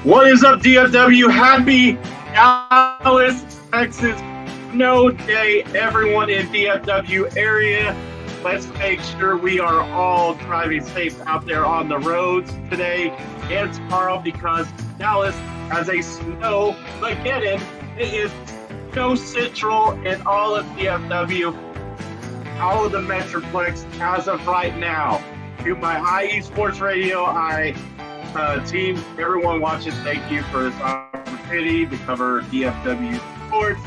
What is up, DFW? Happy Dallas, Texas Snow Day, everyone in DFW area. Let's make sure we are all driving safe out there on the roads today and tomorrow because Dallas has a snow Mageddon. It is Snow Central in all of DFW, all of the Metroplex as of right now. To my IE Sports Radio, team, everyone watching, thank you for this opportunity to cover DFW sports.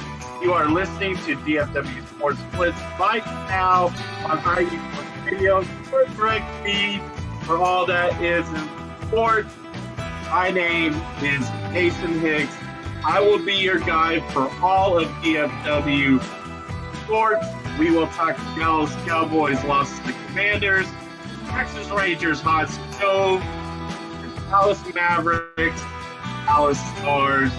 You are listening to DFW Sports Blitz right now on IE Sports Radio, your direct feed for all that is in sports. My name is Jason Hicks. I will be your guide for all of DFW sports. We will talk Dallas Cowboys lost to the Commanders, Texas Rangers hot stove, Dallas Mavericks, Dallas Stars,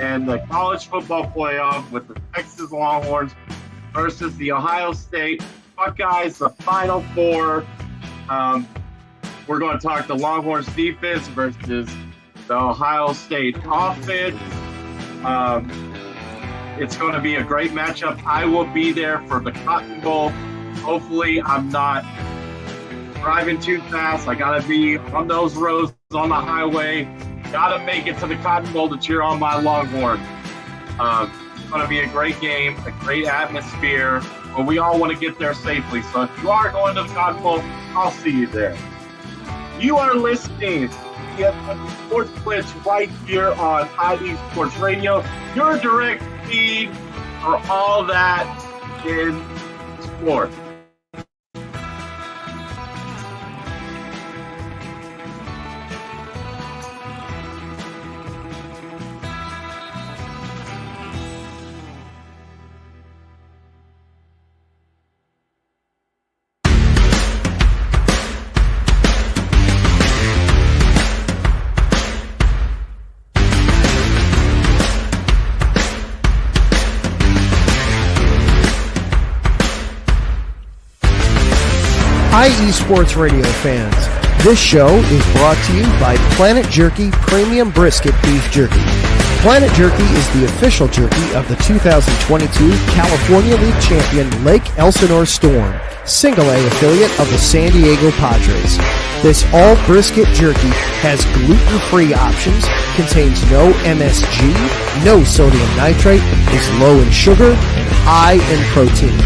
and the college football playoff with the Texas Longhorns versus the Ohio State Buckeyes, the Final Four. We're going to talk the Longhorns defense versus the Ohio State offense. It's going to be a great matchup. I will be there for the Cotton Bowl. Hopefully, I'm not driving too fast. I got to be on those roads on the highway. Got to make it to the Cotton Bowl to cheer on my Longhorns. It's going to be a great game, a great atmosphere, but we all want to get there safely. So if you are going to the Cotton Bowl, I'll see you there. You are listening to DFW Sports Blitz right here on IE Sports Radio, your direct feed for all that in sports. IE Sports Radio fans, this show is brought to you by Planet Jerky Premium Brisket Beef Jerky. Planet Jerky is the official jerky of the 2022 California League champion Lake Elsinore Storm, single-A affiliate of the San Diego Padres. This all-brisket jerky has gluten-free options, contains no MSG, no sodium nitrate, is low in sugar, and high in protein.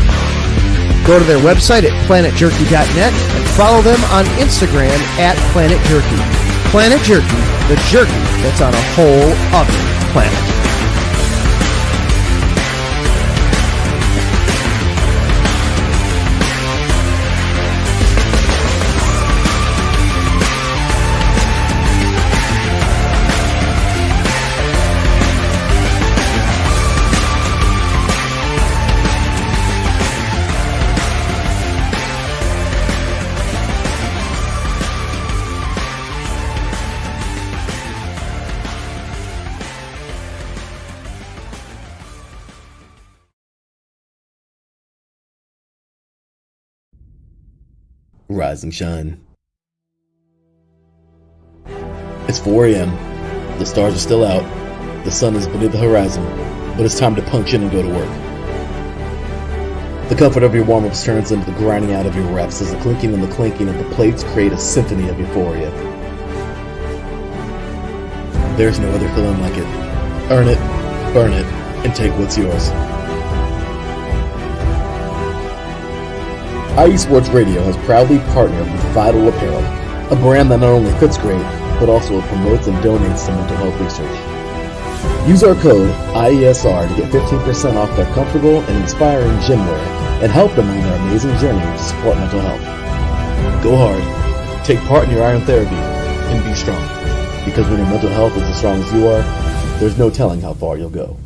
Go to their website at planetjerky.net and follow them on Instagram at Planet Jerky. Planet Jerky, the jerky that's on a whole other planet. Rise and shine. It's 4 a.m. The stars are still out. The sun is beneath the horizon, but it's time to punch in and go to work. The comfort of your warm-ups turns into the grinding out of your reps as the clinking and the clinking of the plates create a symphony of euphoria. There's no other feeling like it. Earn it, burn it, and take what's yours. IE Sports Radio has proudly partnered with Vital Apparel, a brand that not only fits great, but also promotes and donates to mental health research. Use our code IESR to get 15% off their comfortable and inspiring gym wear and help them on their amazing journey to support mental health. Go hard, take part in your iron therapy, and be strong. Because when your mental health is as strong as you are, there's no telling how far you'll go.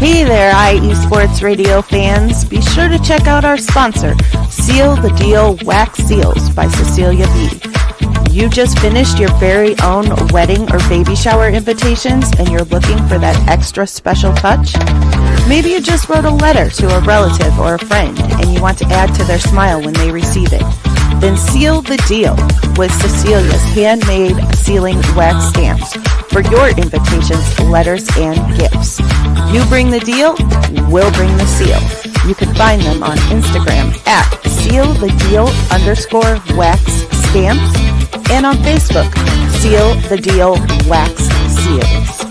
Hey there, IE Sports Radio fans. Be sure to check out our sponsor, Seal the Deal Wax Seals by Cecilia B. You just finished your very own wedding or baby shower invitations and you're looking for that extra special touch? Maybe you just wrote a letter to a relative or a friend and you want to add to their smile when they receive it. Then seal the deal with Cecilia's handmade sealing wax stamps for your invitations, letters, and gifts. You bring the deal, we'll bring the seal. You can find them on Instagram at sealthedeal_wax stamps and on Facebook, Seal the Deal Wax Seals.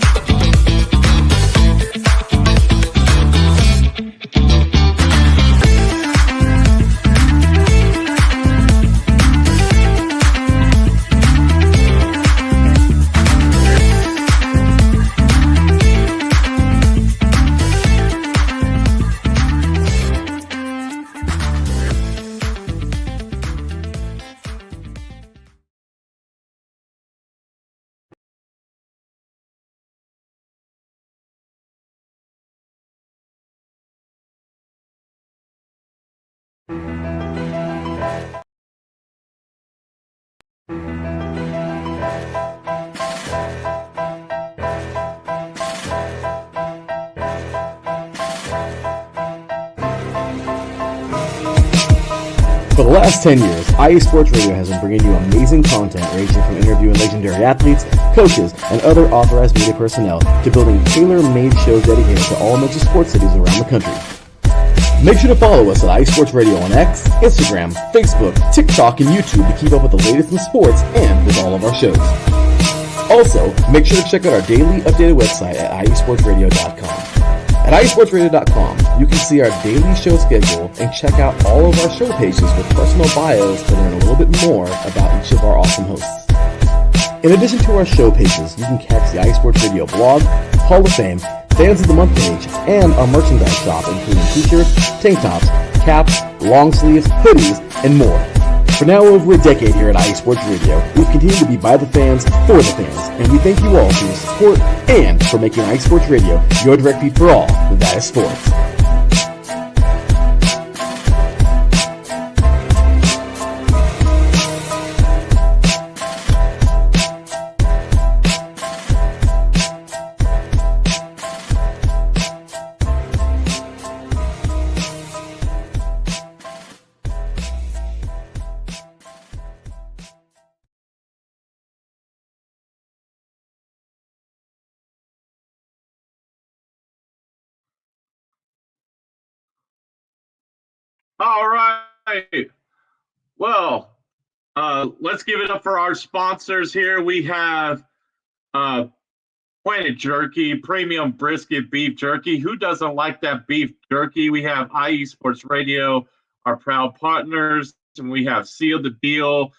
For the last 10 years, IE Sports Radio has been bringing you amazing content ranging from interviewing legendary athletes, coaches, and other authorized media personnel to building tailor-made shows dedicated to all major sports cities around the country. Make sure to follow us at IE Sports Radio on X, Instagram, Facebook, TikTok, and YouTube to keep up with the latest in sports and with all of our shows. Also, make sure to check out our daily updated website at iesportsradio.com. At iesportsradio.com, you can see our daily show schedule and check out all of our show pages with personal bios to learn a little bit more about each of our awesome hosts. In addition to our show pages, you can catch the IE Sports Radio blog, Hall of Fame, Fans of the Month page, and our merchandise shop including t-shirts, tank tops, caps, long sleeves, hoodies, and more. For now over a decade here at IE Sports Radio, we've continued to be by the fans, for the fans, and we thank you all for your support and for making IE Sports Radio your direct feed for all that is sports. All right. Well, let's give it up for our sponsors here. We have Planet Jerky, premium brisket beef jerky. Who doesn't like that beef jerky? We have IE Sports Radio, our proud partners, and we have Seal the Deal.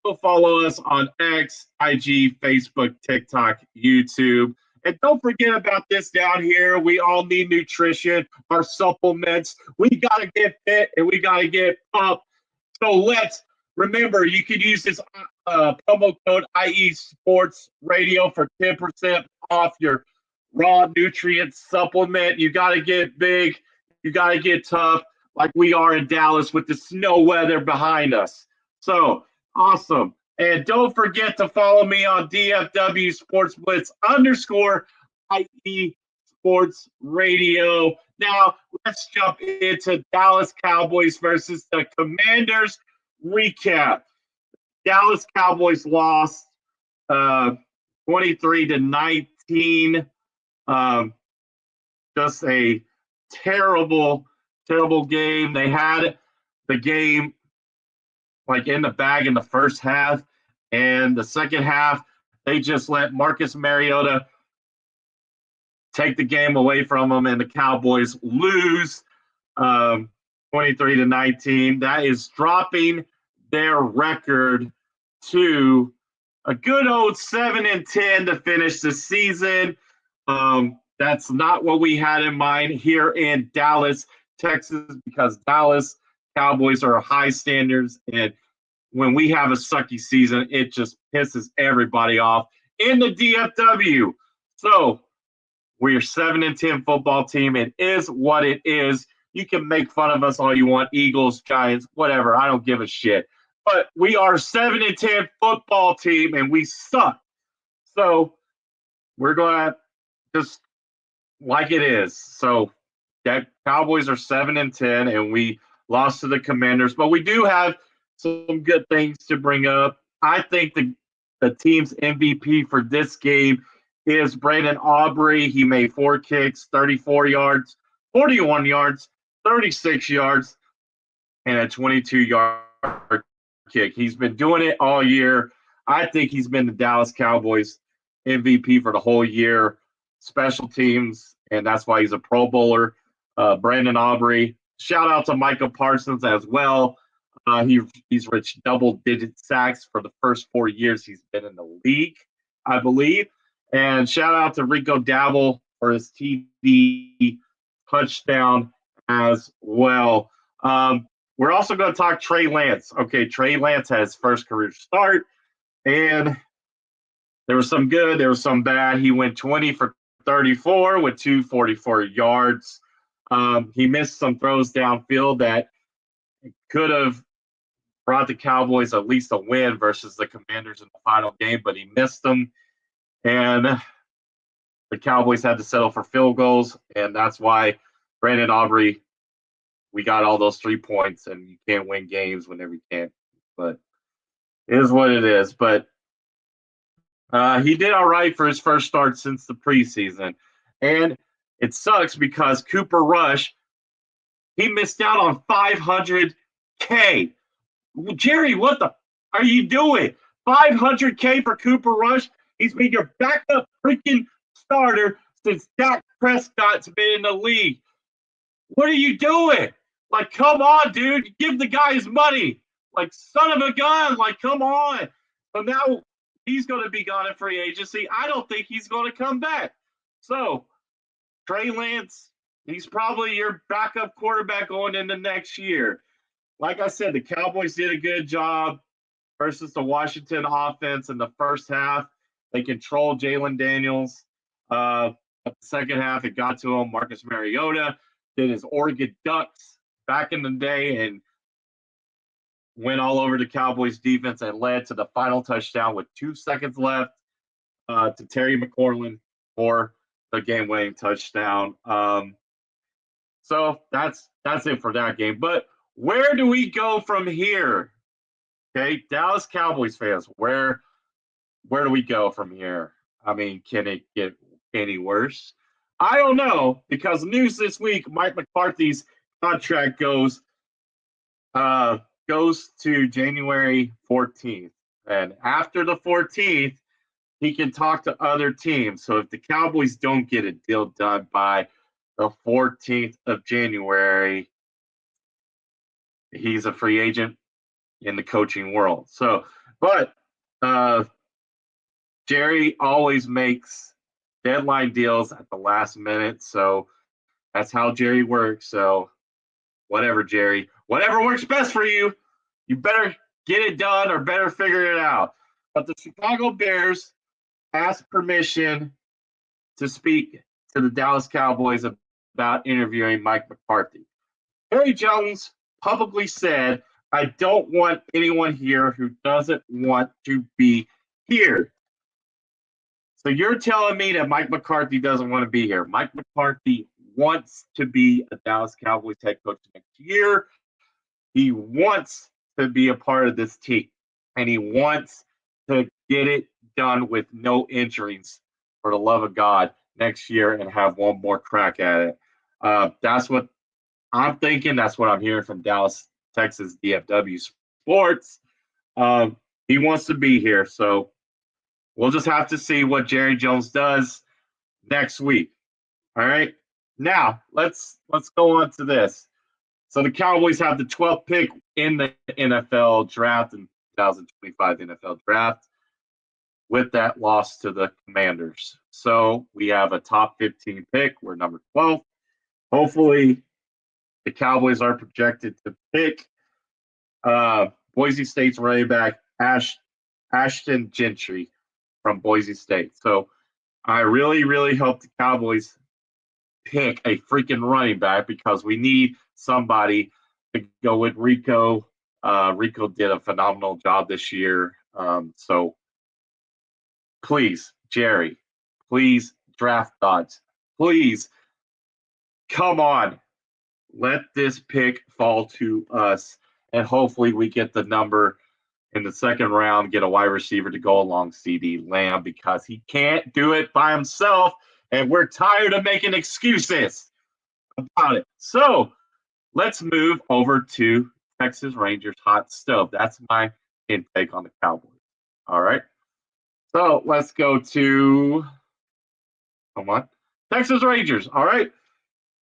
Go follow us on X, IG, Facebook, TikTok, YouTube. And don't forget about this down here. We all need nutrition, our supplements. We got to get fit and we got to get pumped. So let's remember, you can use this promo code IE Sports Radio for 10% off your raw nutrient supplement. You got to get big. You got to get tough like we are in Dallas with the snow weather behind us. So awesome. And don't forget to follow me on DFW Sports Blitz _IE Sports Radio. Now, let's jump into Dallas Cowboys versus the Commanders recap. Dallas Cowboys lost 23-19. Just a terrible, terrible game. They had the game like in the bag in the first half, and the second half they just let Marcus Mariota take the game away from them, and the Cowboys lose 23-19. That is dropping their record to a good old 7-10 to finish the season. That's not what we had in mind here in Dallas, Texas, because Dallas Cowboys are high standards, and when we have a sucky season, it just pisses everybody off in the DFW. So We're 7-10 football team. It is what it is. You can make fun of us all you want, Eagles, Giants, whatever. I don't give a shit. But we are 7-10 football team, and we suck. So we're going to just like it is. So that Cowboys are 7-10, and we lost to the Commanders. But we do have some good things to bring up. I think the team's MVP for this game is Brandon Aubrey. He made 4 kicks, 34 yards, 41 yards, 36 yards, and a 22-yard kick. He's been doing it all year. I think he's been the Dallas Cowboys MVP for the whole year, special teams, and that's why he's a Pro Bowler. Brandon Aubrey. Shout out to Micah Parsons as well. He's reached double-digit sacks for the first 4 years he's been in the league, I believe. And shout out to Rico Dabble for his TD touchdown as well. We're also going to talk Trey Lance. Okay, Trey Lance had his first career start, and there was some good, there was some bad. He went 20 for 34 with 244 yards. He missed some throws downfield that could have brought the Cowboys at least a win versus the Commanders in the final game, but he missed them. And the Cowboys had to settle for field goals, and that's why Brandon Aubrey, we got all those 3 points, and you can't win games whenever you can't. But it is what it is. But he did all right for his first start since the preseason. And it sucks because Cooper Rush, he missed out on $500K. Jerry, what the are you doing? $500K for Cooper Rush? He's been your backup freaking starter since Dak Prescott's been in the league. What are you doing? Like, come on, dude. Give the guy his money. Like, son of a gun. Like, come on. So now he's going to be gone in free agency. I don't think he's going to come back. So, Trey Lance, he's probably your backup quarterback going into next year. Like I said, the Cowboys did a good job versus the Washington offense in the first half. They controlled Jalen Daniels. At the second half, it got to him. Marcus Mariota did his Oregon Ducks back in the day and went all over the Cowboys defense and led to the final touchdown with 2 seconds left to Terry McLaurin for the game-winning touchdown. So that's it for that game. But where do we go from here? Okay, Dallas Cowboys fans, where do we go from here? I mean, can it get any worse? I don't know, because news this week, Mike McCarthy's contract goes to January 14th. And after the 14th, he can talk to other teams. So if the Cowboys don't get a deal done by the 14th of January, he's a free agent in the coaching world. So, but Jerry always makes deadline deals at the last minute. So that's how Jerry works. So whatever, Jerry, whatever works best for you, you better get it done or better figure it out. But the Chicago Bears asked permission to speak to the Dallas Cowboys about interviewing Mike McCarthy. Jerry Jones publicly said, "I don't want anyone here who doesn't want to be here." So you're telling me that Mike McCarthy doesn't want to be here. Mike McCarthy wants to be a Dallas Cowboys head coach next year. He wants to be a part of this team, and he wants to get it done with no injuries, for the love of God, next year and have one more crack at it. That's what I'm thinking. That's what I'm hearing from Dallas, Texas DFW Sports. He wants to be here, so we'll just have to see what Jerry Jones does next week. All right. Now let's go on to this. So the Cowboys have the 12th pick in the NFL draft, in 2025 NFL draft, with that loss to the Commanders. So we have a top 15 pick. We're number 12. Hopefully the Cowboys are projected to pick Boise State's running back Ashton Gentry from Boise State. So I really, really hope the Cowboys pick a freaking running back because we need somebody to go with Rico. Rico did a phenomenal job this year. So please, Jerry, please draft gods. Please, come on. Let this pick fall to us. And hopefully we get the number in the second round, get a wide receiver to go along CD Lamb because he can't do it by himself. And we're tired of making excuses about it. So let's move over to Texas Rangers hot stove. That's my intake on the Cowboys. All right. So let's go to, come on, Texas Rangers. All right.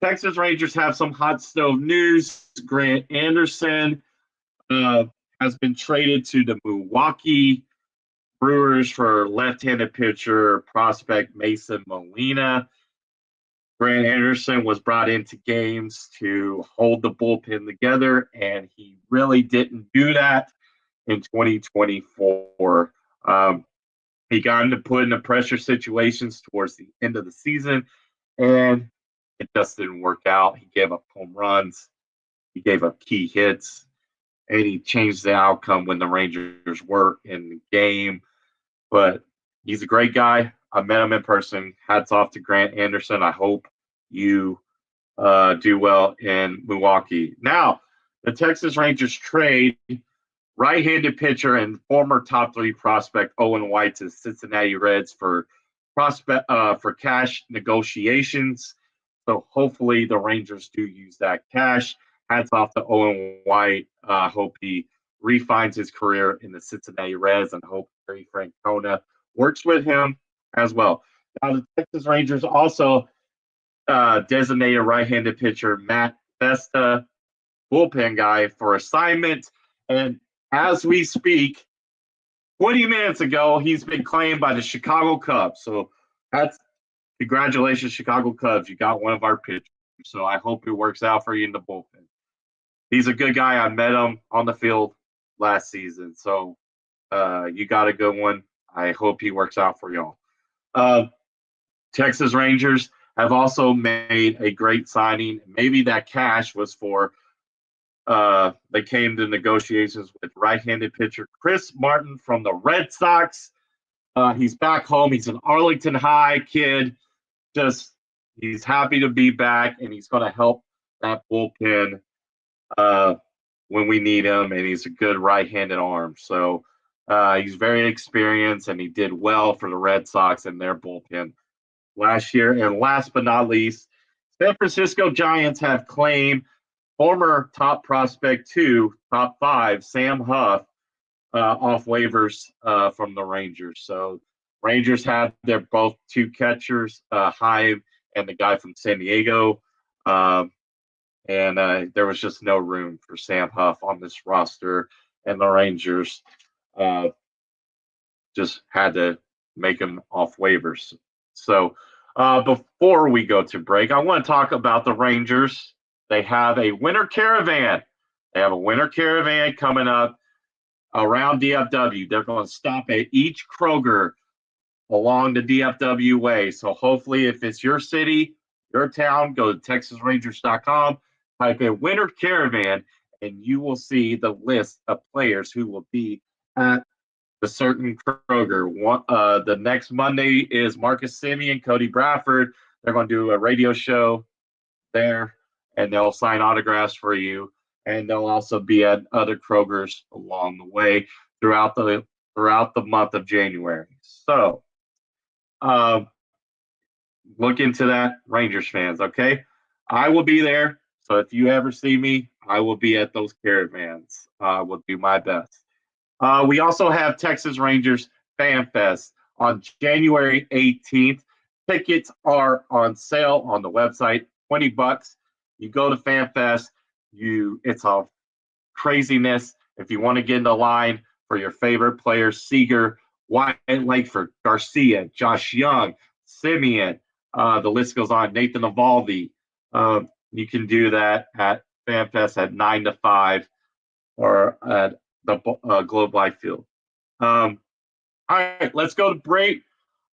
Texas Rangers have some hot stove news. Grant Anderson has been traded to the Milwaukee Brewers for left-handed pitcher prospect Mason Molina. Grant Anderson was brought into games to hold the bullpen together, and he really didn't do that in 2024. He got into put into pressure situations towards the end of the season, and it just didn't work out. He gave up home runs. He gave up key hits, and he changed the outcome when the Rangers were in the game. But he's a great guy. I met him in person. Hats off to Grant Anderson. I hope you do well in Milwaukee. Now, the Texas Rangers trade right-handed pitcher and former top 3 prospect Owen White to the Cincinnati Reds for cash negotiations. So hopefully the Rangers do use that cash. Hats off to Owen White. Hope he refines his career in the Cincinnati Reds, and hope Terry Francona works with him as well. Now, the Texas Rangers also designated right-handed pitcher Matt Festa, bullpen guy, for assignment. And as we speak, 20 minutes ago, he's been claimed by the Chicago Cubs. So that's congratulations, Chicago Cubs. You got one of our pitchers. So I hope it works out for you in the bullpen. He's a good guy. I met him on the field last season. So you got a good one. I hope he works out for y'all. Texas Rangers have also made a great signing. Maybe that cash was for they came to negotiations with right-handed pitcher Chris Martin from the Red Sox. He's back home. He's an Arlington High kid. He's happy to be back, and he's going to help that bullpen when we need him, and he's a good right-handed arm. So he's very experienced, and he did well for the Red Sox and their bullpen last year. And last but not least, San Francisco Giants have claimed former top prospect 2, top 5, Sam Huff, off waivers from the Rangers. So Rangers have their both 2 catchers, Hive and the guy from San Diego. And there was just no room for Sam Huff on this roster. And the Rangers just had to make him off waivers. So before we go to break, I want to talk about the Rangers. They have a winter caravan. They have a winter caravan coming up around DFW. They're going to stop at each Kroger along the DFW way. So hopefully if it's your city, your town, go to TexasRangers.com, type in winter caravan, and you will see the list of players who will be at the certain Kroger. The next Monday is Marcus Semien, Cody Bradford. They're going to do a radio show there, and they'll sign autographs for you. And they'll also be at other Krogers along the way throughout the month of January. So look into that, Rangers fans, okay? I will be there. So if you ever see me, I will be at those caravans. Will do my best. We also have Texas Rangers Fan Fest on January 18th. Tickets are on sale on the website, $20. You go to Fan Fest. It's a craziness. If you want to get in the line for your favorite players, Seager, Wyatt Langford, Garcia, Josh Young, Semien, the list goes on, Nathan Eovaldi. You can do that at Fan Fest at 9 to 5 or at the Globe Life Field. All right, let's go to break.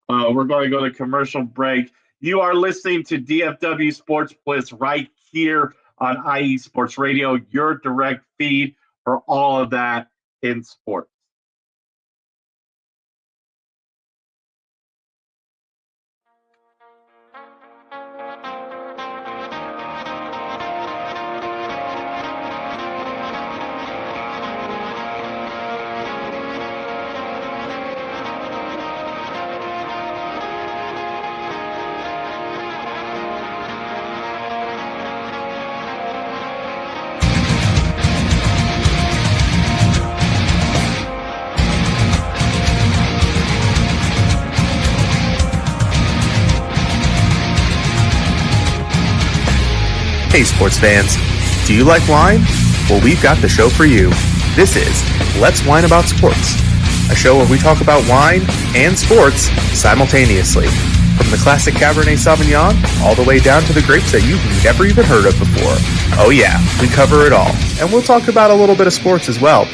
We're going to go to commercial break. You are listening to DFW Sports Blitz right here on IE Sports Radio, your direct feed for all of that in sports. Hey sports fans, do you like wine? Well, we've got the show for you. This is Let's Wine About Sports, a show where we talk about wine and sports simultaneously. From the classic Cabernet Sauvignon all the way down to the grapes that you've never even heard of before. Oh yeah, we cover it all. And we'll talk about a little bit of sports as well.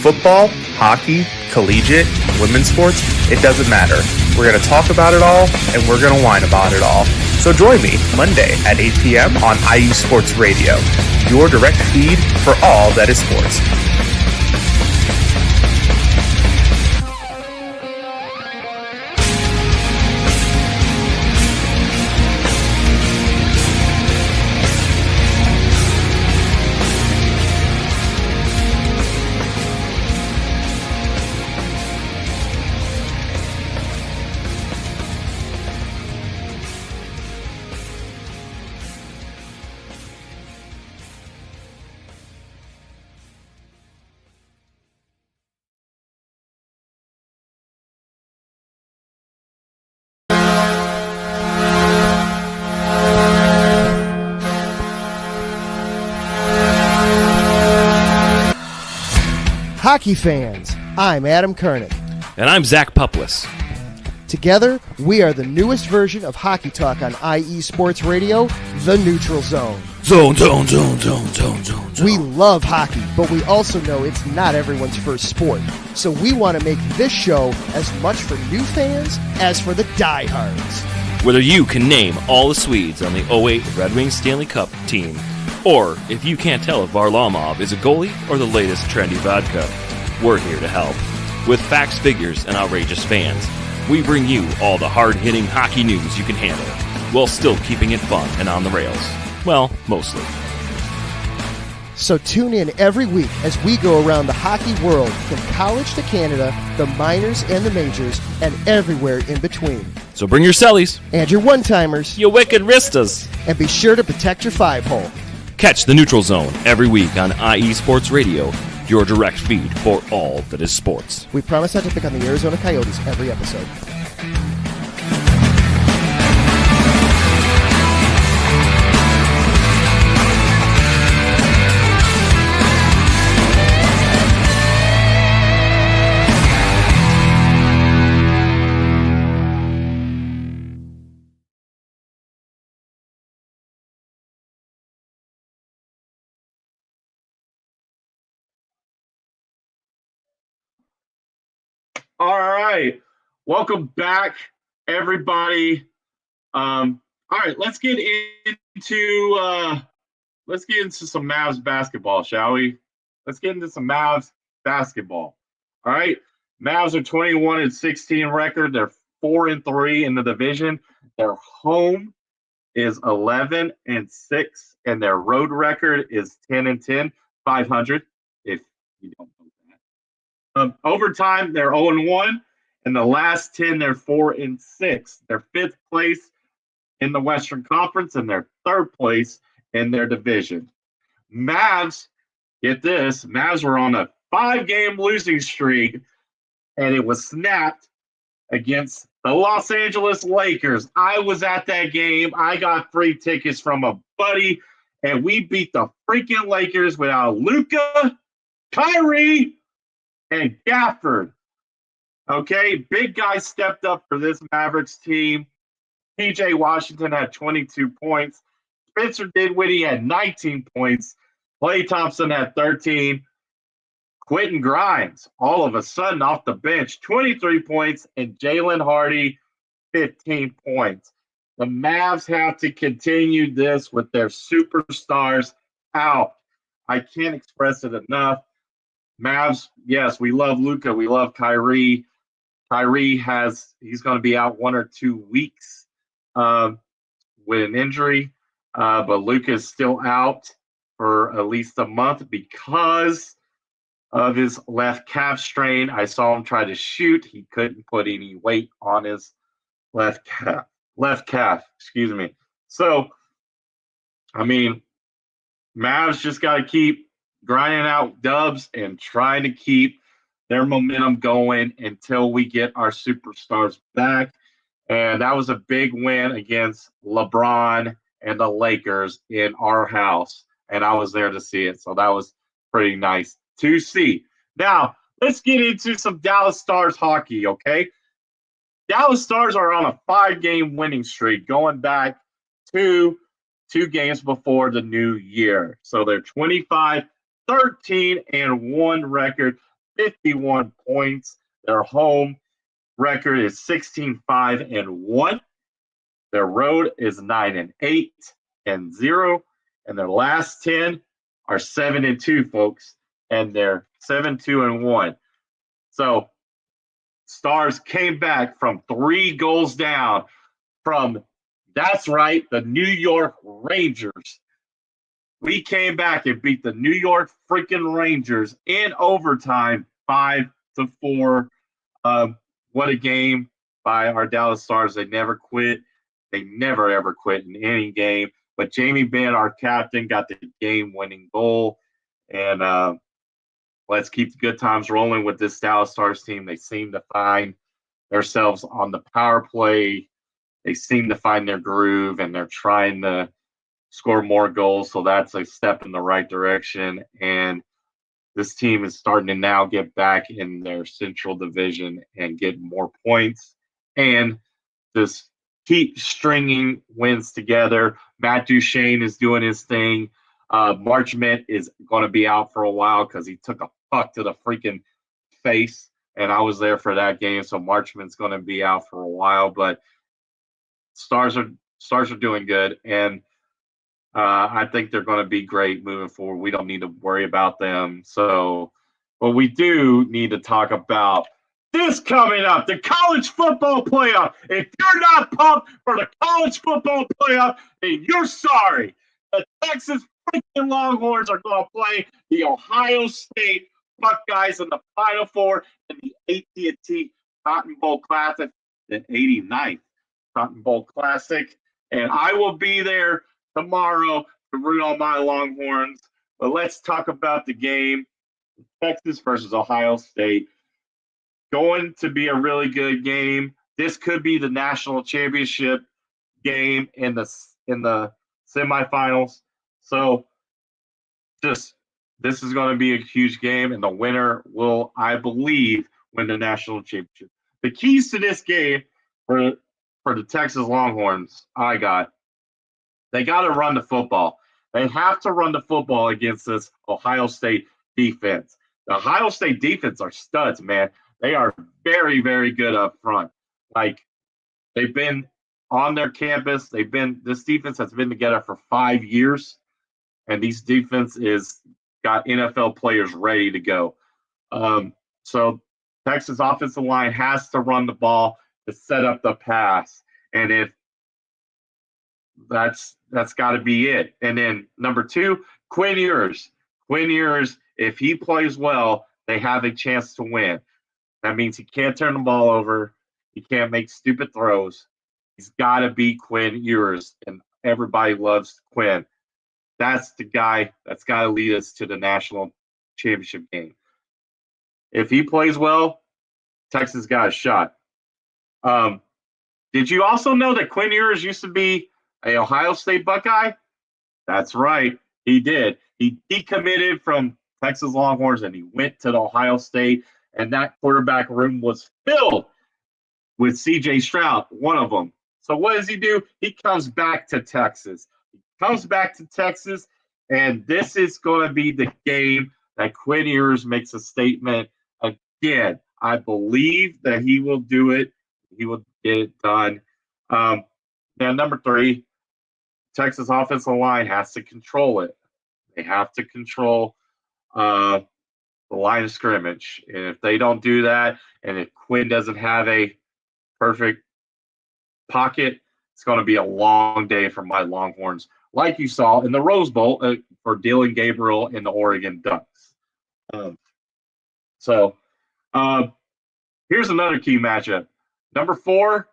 Football, hockey, collegiate, women's sports, it doesn't matter. We're going to talk about it all, and we're going to whine about it all. So join me Monday at 8 p.m. on IU Sports Radio, your direct feed for all that is sports. Hockey fans, I'm Adam Kernick. And I'm Zach Puplis. Together, we are the newest version of Hockey Talk on IE Sports Radio, The Neutral Zone. Zone. We love hockey, but we also know it's not everyone's first sport. So we want to make this show as much for new fans as for the diehards. Whether you can name all the Swedes on the 08 Red Wings Stanley Cup team, or if you can't tell if Varlamov is a goalie or the latest trendy vodka, we're here to help. With facts, figures, and outrageous fans, we bring you all the hard-hitting hockey news you can handle, while still keeping it fun and on the rails. Well, mostly. So tune in every week as we go around the hockey world, from college to Canada, the minors and the majors, and everywhere in between. So bring your cellies, And your one-timers, you wicked wristas, and be sure to protect your five-hole. Catch the Neutral Zone every week on IE Sports Radio, your direct feed for all that is sports. We promise not to pick on the Arizona Coyotes every episode. All right. Welcome back, everybody. All right, let's get into some Mavs basketball, shall we? Let's get into some Mavs basketball. All right. Mavs are 21-16 record. They're 4-3 in the division. Their home is 11-6, and their road record is 10-10, 500. If you don't know that. Overtime, they're 0-1. In the last 10, they're 4-6. They're fifth place in the Western Conference, and they're third place in their division. Mavs, get this, Mavs were on a 5-game losing streak, and it was snapped against the Los Angeles Lakers. I was at that game. I got free tickets from a buddy, and we beat the freaking Lakers without Luka, Kyrie, and Gafford. Okay, big guy stepped up for this Mavericks team. PJ Washington had 22 points. Spencer Dinwiddie had 19 points. Klay Thompson had 13. Quentin Grimes, all of a sudden off the bench, 23 points. And Jalen Hardy 15 points. The Mavs have to continue this with their superstars out. I can't express it enough. Mavs, yes, we love Luka. We love Kyrie. He's going to be out 1 or 2 weeks with an injury, but Luka is still out for at least a month because of his left calf strain. I saw him try to shoot. He couldn't put any weight on his left calf, excuse me. So, I mean, Mavs just got to keep grinding out dubs and trying to keep their momentum going until we get our superstars back. And that was a big win against LeBron and the Lakers in our house. And I was there to see it. So that was pretty nice to see. Now, let's get into some Dallas Stars hockey, okay? Dallas Stars are on a 5-game winning streak going back to 2 games before the new year. So they're 25-13-1 record, 51 points. Their home record is 16-5-1. Their road is 9-8-0, and their last 10 are 7-2, folks, and they're 7-2-1. So Stars came back from 3 goals down from, that's right, the New York Rangers. We came back and beat the New York freaking Rangers in overtime, 5-4. What a game by our Dallas Stars. They never quit. They never, ever quit in any game. But Jamie Benn, our captain, got the game-winning goal. And let's keep the good times rolling with this Dallas Stars team. They seem to find themselves on the power play. They seem to find their groove, and they're trying to score more goals. So that's a step in the right direction. And this team is starting to now get back in their Central Division and get more points and just keep stringing wins together. Matt Duchene is doing his thing. Marchment is going to be out for a while because he took a puck to the freaking face, and I was there for that game. So Marchment's going to be out for a while, but Stars are doing good, and I think they're going to be great moving forward. We don't need to worry about them. So, but we do need to talk about this coming up, the college football playoff. If you're not pumped for the college football playoff, then you're sorry. The Texas freaking Longhorns are going to play the Ohio State Buckeyes in the Final Four in the AT&T Cotton Bowl Classic, the 89th Cotton Bowl Classic. And I will be there tomorrow to root on my Longhorns. But let's talk about the game. Texas versus Ohio State. Going to be a really good game. This could be the national championship game in the semifinals. So this is going to be a huge game, and the winner will, I believe, win the national championship. The keys to this game for the Texas Longhorns, they got to run the football. They have to run the football against this Ohio State defense. The Ohio State defense are studs, man. They are very, very good up front. Like, they've been on their campus. This defense has been together for 5 years, and these defense is got NFL players ready to go. So Texas offensive line has to run the ball to set up the pass, and if that's got to be it. And then number 2, Quinn Ewers. Quinn Ewers, if he plays well, they have a chance to win. That means he can't turn the ball over. He can't make stupid throws. He's got to be Quinn Ewers, and everybody loves Quinn. That's the guy that's got to lead us to the national championship game. If he plays well, Texas got a shot. Did you also know that Quinn Ewers used to be an Ohio State Buckeye? That's right, he did. He decommitted from Texas Longhorns, and he went to the Ohio State, and that quarterback room was filled with C.J. Stroud, one of them. So what does he do? He comes back to Texas. And this is going to be the game that Quinn Ewers makes a statement again. I believe that he will do it. He will get it done. Now, number 3, Texas offensive line has to control it. They have to control the line of scrimmage. And if they don't do that, and if Quinn doesn't have a perfect pocket, it's going to be a long day for my Longhorns, like you saw in the Rose Bowl for Dylan Gabriel and the Oregon Ducks. Here's another key matchup. Number 4,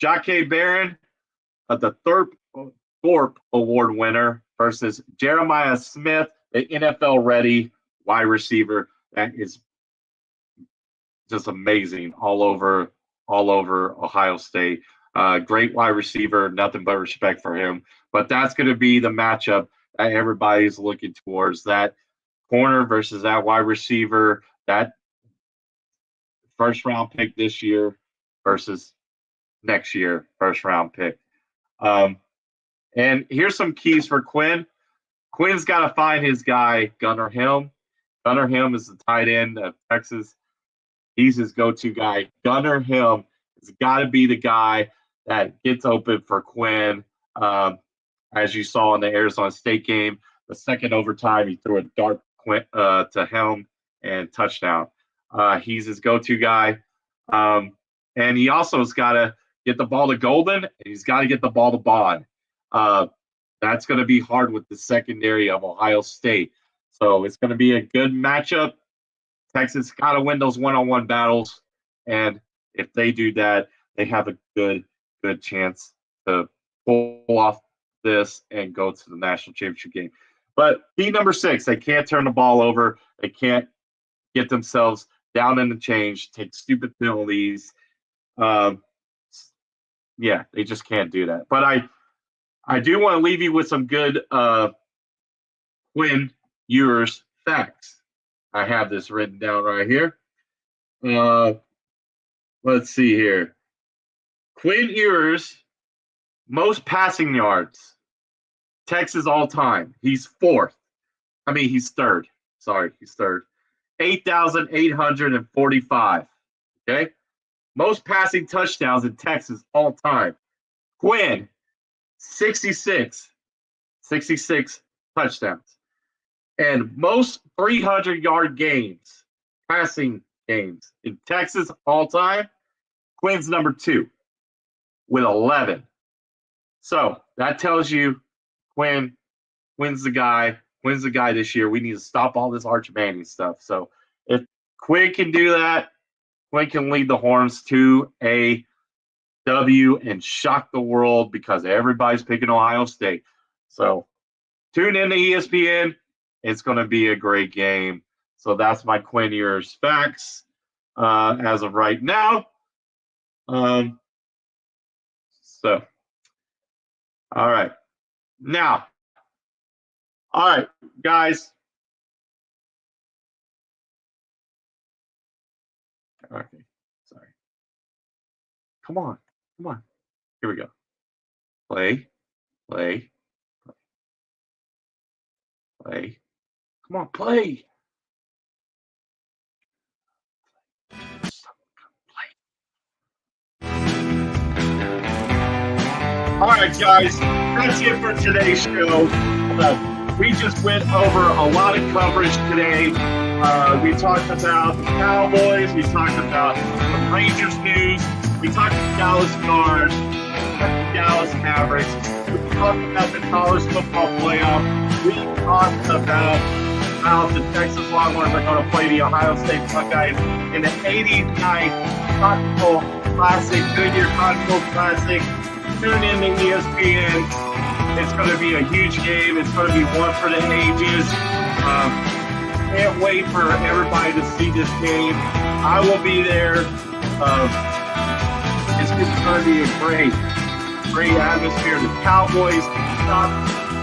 Jacque Barron, the Thorpe Award winner, versus Jeremiah Smith, the NFL-ready wide receiver that is just amazing all over Ohio State. Great wide receiver, nothing but respect for him. But that's going to be the matchup that everybody's looking towards, that corner versus that wide receiver, that first-round pick this year versus next year, first-round pick. And here's some keys for Quinn. Quinn's got to find his guy, Gunnar Helm. Gunnar Helm is the tight end of Texas. He's his go-to guy. Gunnar Helm has got to be the guy that gets open for Quinn. As you saw in the Arizona State game, the second overtime, he threw a dart to Helm and touchdown. He's his go-to guy. And he also has got to get the ball to Golden, and he's got to get the ball to Bond. That's going to be hard with the secondary of Ohio State. So it's going to be a good matchup. Texas got to win those one-on-one battles. And if they do that, they have a good chance to pull off this and go to the national championship game. But key number 6, they can't turn the ball over. They can't get themselves down in the change, take stupid penalties. They just can't do that. But I do want to leave you with some good Quinn Ewers facts. I have this written down right here. Let's see here. Quinn Ewers, most passing yards, Texas all time. He's 4th. He's 3rd. Sorry, he's 3rd. 8,845. Okay? Most passing touchdowns in Texas all time. Quinn, 66 touchdowns. And most 300-yard games, passing games in Texas all time, Quinn's number 2 with 11. So that tells you Quinn's the guy this year. We need to stop all this Arch Manning stuff. So if Quinn can do that, Quinn can lead the Horns to a W and shock the world because everybody's picking Ohio State. So tune in to ESPN. It's going to be a great game. So that's my Quinn Ewers facts as of right now. All right. Now, all right, guys. Okay, sorry. Come on. Here we go. Play. Come on, play. All right, guys, that's it for today's show. We just went over a lot of coverage today. We talked about the Cowboys. We talked about the Rangers news. We talked about Dallas Stars. We talked about Dallas Mavericks. We talked about the college football playoff. We talked about how the Texas Longhorns are going to play the Ohio State Buckeyes in the 89th Continental Classic, Goodyear Continental Classic. Tune in to ESPN. It's going to be a huge game. It's going to be one for the ages. Can't wait for everybody to see this game. I will be there. It's going to be a great atmosphere. The Cowboys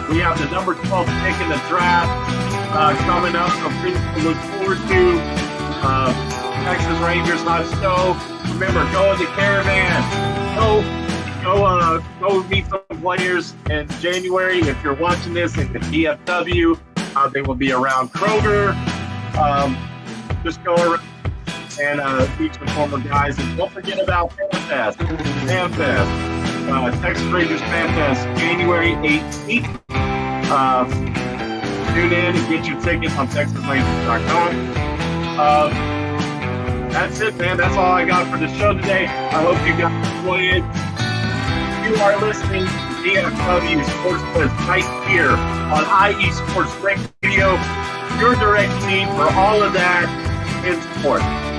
we have the number 12 pick in the draft coming up, so things to look forward to. Texas Rangers, not so. Remember, go in the caravan. Go meet some players in January. If you're watching this in the DFW, they will be around Kroger. Just go around and feature former guys. And don't forget about FanFest. Texas Rangers FanFest, January 18th. Tune in and get your tickets on TexasRangers.com. That's it, man. That's all I got for the show today. I hope you guys enjoy it. You are listening to DFW Sports Blitz right here on IE Sports Radio. Your direct feed for all of that in sports.